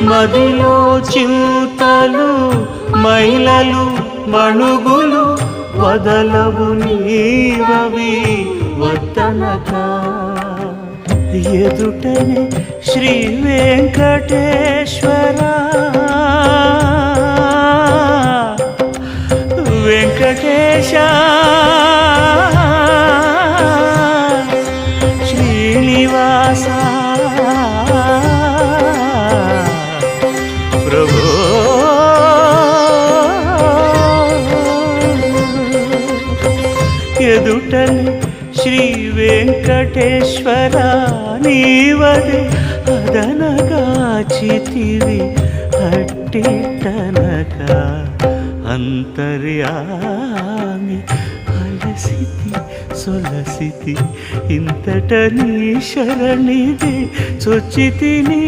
మదిలో చింతలు మైలలు మణుగులు వదలవు నీవవి వద్దనక ఎదుటనే శ్రీ వెంకటేశ్వర వెంకటేశ శ్రీనివాస ప్రభు ఎదుటనే శ్రీ వెంకటేశ్వర నీవదే అదనగాచితివి అట్టిటనక అంతర్యామి అలసితి సొలసితి ఇంతట నీ శరణిది చొచ్చితిని